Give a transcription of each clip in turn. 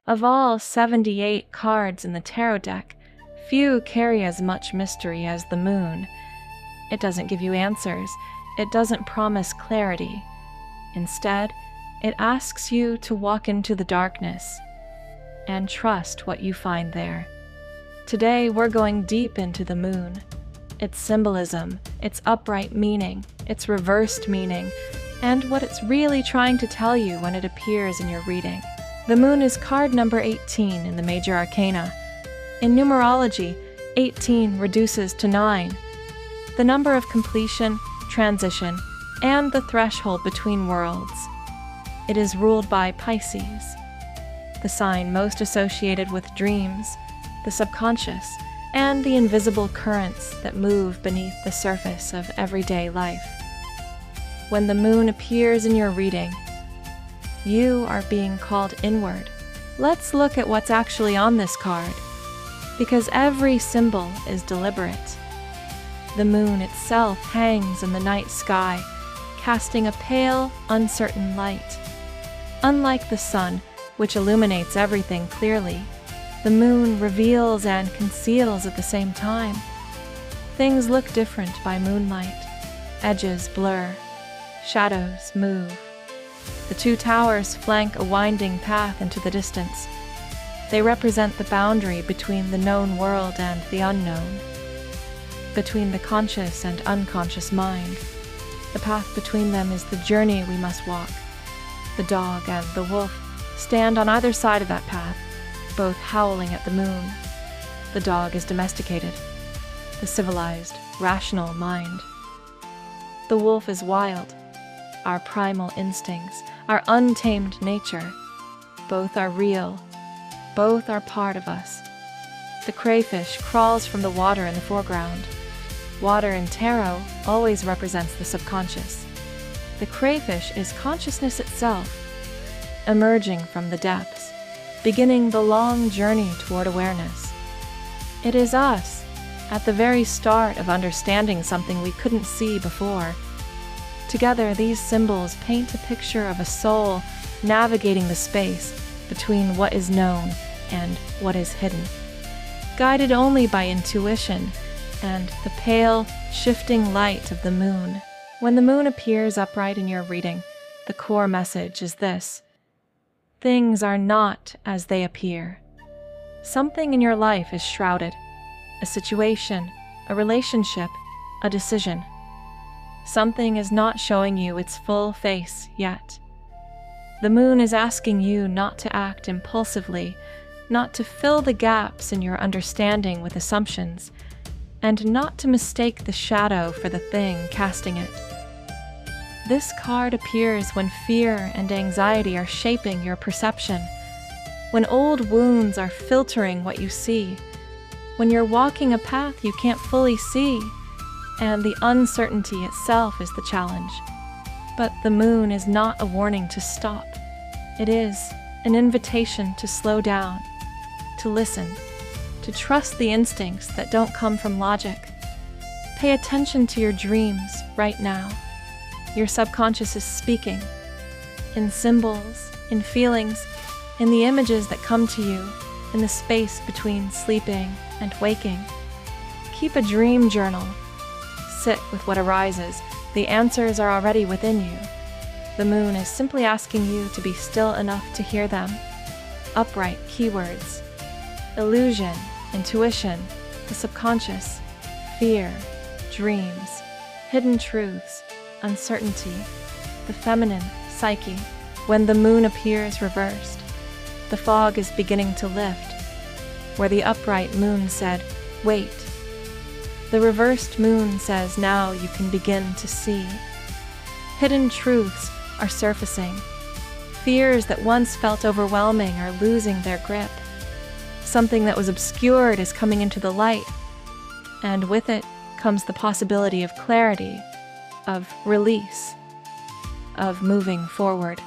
Of all 78 cards in the tarot deck, few carry as much mystery as the moon. It doesn't give you answers. It doesn't promise clarity. Instead, it asks you to walk into the darkness and trust what you find there. Today, we're going deep into the moon. Its symbolism, its upright meaning, its reversed meaning, and what it's really trying to tell you when it appears in your reading. The moon is card number 18 in the major arcana. In numerology, 18 reduces to 9, the number of completion, transition, and the threshold between worlds. It is ruled by Pisces, the sign most associated with dreams, the subconscious, and the invisible currents that move beneath the surface of everyday life. When the moon appears in your reading, you are being called inward. Let's look at what's actually on this card, because every symbol is deliberate. The moon itself hangs in the night sky, casting a pale, uncertain light. Unlike the sun, which illuminates everything clearly, the moon reveals and conceals at the same time. Things look different by moonlight. Edges blur. Shadows move. The two towers flank a winding path into the distance. They represent the boundary between the known world and the unknown, between the conscious and unconscious mind. The path between them is the journey we must walk. The dog and the wolf stand on either side of that path, both howling at the moon. The dog is domesticated, the civilized, rational mind. The wolf is wild, our primal instincts, our untamed nature. Both are real, both are part of us. The crayfish crawls from the water in the foreground. Water in tarot always represents the subconscious. The crayfish is consciousness itself, emerging from the depths, beginning the long journey toward awareness. It is us, at the very start of understanding something we couldn't see before. Together, these symbols paint a picture of a soul navigating the space between what is known and what is hidden, guided only by intuition and the pale, shifting light of the moon. When the moon appears upright in your reading, the core message is this: things are not as they appear. Something in your life is shrouded, a situation, a relationship, a decision. Something is not showing you its full face yet. The moon is asking you not to act impulsively, not to fill the gaps in your understanding with assumptions, and not to mistake the shadow for the thing casting it. This card appears when fear and anxiety are shaping your perception, when old wounds are filtering what you see, when you're walking a path you can't fully see, and the uncertainty itself is the challenge. But the moon is not a warning to stop. It is an invitation to slow down, to listen, to trust the instincts that don't come from logic. Pay attention to your dreams right now. Your subconscious is speaking, in symbols, in feelings, in the images that come to you, in the space between sleeping and waking. Keep a dream journal. Sit with what arises. The answers are already within you. The moon is simply asking you to be still enough to hear them. Upright keywords: illusion, intuition, the subconscious, fear, dreams, hidden truths, uncertainty, the feminine psyche. When the moon appears reversed, the fog is beginning to lift. Where the upright moon said, "Wait," the reversed moon says, "Now you can begin to see." Hidden truths are surfacing. Fears that once felt overwhelming are losing their grip. Something that was obscured is coming into the light, and with it comes the possibility of clarity, of release, of moving forward.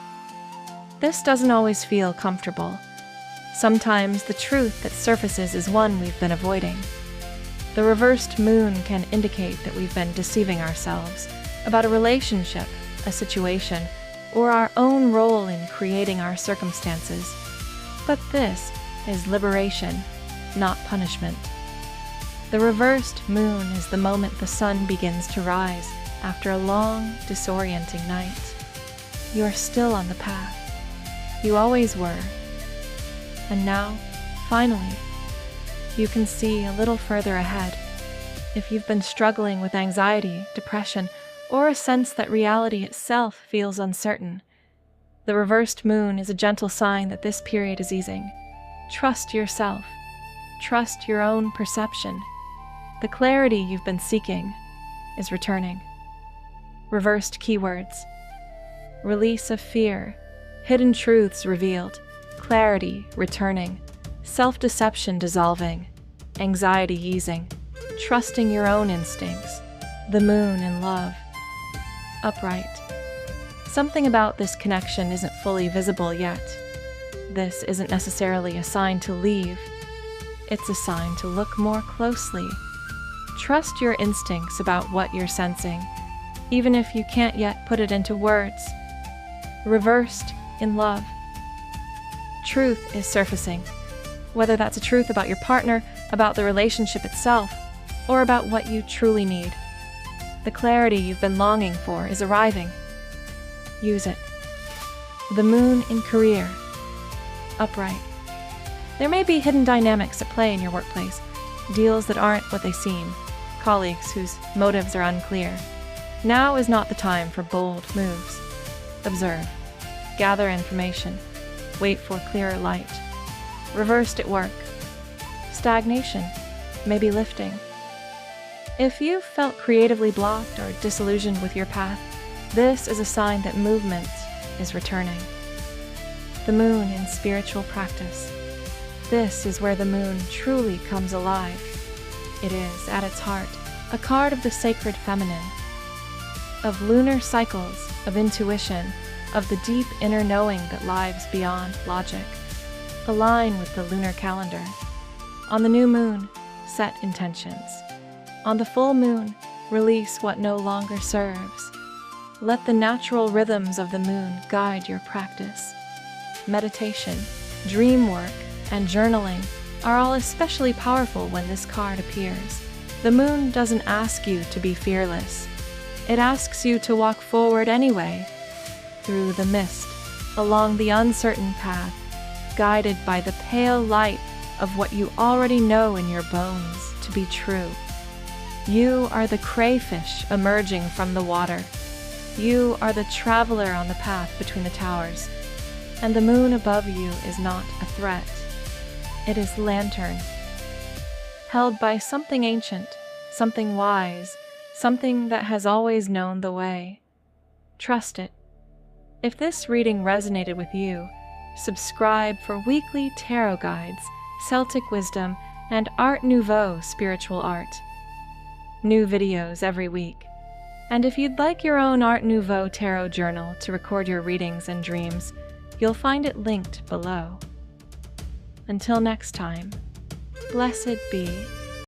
This doesn't always feel comfortable. Sometimes the truth that surfaces is one we've been avoiding. The reversed moon can indicate that we've been deceiving ourselves about a relationship, a situation, or our own role in creating our circumstances. But this is liberation, not punishment. The reversed moon is the moment the sun begins to rise after a long, disorienting night. You are still on the path. You always were. And now, finally, you can see a little further ahead. If you've been struggling with anxiety, depression, or a sense that reality itself feels uncertain, the reversed moon is a gentle sign that this period is easing. Trust yourself. Trust your own perception. The clarity you've been seeking is returning. Reversed keywords: release of fear, hidden truths revealed, clarity returning, self-deception dissolving, anxiety easing, trusting your own instincts, the moon in love. Upright. Something about this connection isn't fully visible yet. This isn't necessarily a sign to leave. It's a sign to look more closely. Trust your instincts about what you're sensing, even if you can't yet put it into words. Reversed in love. Truth is surfacing, whether that's a truth about your partner, about the relationship itself, or about what you truly need. The clarity you've been longing for is arriving. Use it. The moon in career. Upright. There may be hidden dynamics at play in your workplace, deals that aren't what they seem, colleagues whose motives are unclear. Now is not the time for bold moves. Observe. Gather information. Wait for clearer light. Reversed at work. Stagnation. Maybe lifting. If you've felt creatively blocked or disillusioned with your path, this is a sign that movement is returning. The moon in spiritual practice. This is where the moon truly comes alive. It is, at its heart, a card of the sacred feminine, of lunar cycles, of intuition, of the deep inner knowing that lives beyond logic. Align with the lunar calendar. On the new moon, set intentions. On the full moon, release what no longer serves. Let the natural rhythms of the moon guide your practice. Meditation, dream work, and journaling are all especially powerful when this card appears. The moon doesn't ask you to be fearless. It asks you to walk forward anyway, through the mist, along the uncertain path, guided by the pale light of what you already know in your bones to be true. You are the crayfish emerging from the water. You are the traveler on the path between the towers, and the moon above you is not a threat. It is lantern, held by something ancient, something wise, something that has always known the way. Trust it. If this reading resonated with you, subscribe for weekly tarot guides, Celtic wisdom, and Art Nouveau spiritual art. New videos every week. And if you'd like your own Art Nouveau tarot journal to record your readings and dreams, you'll find it linked below. Until next time, blessed be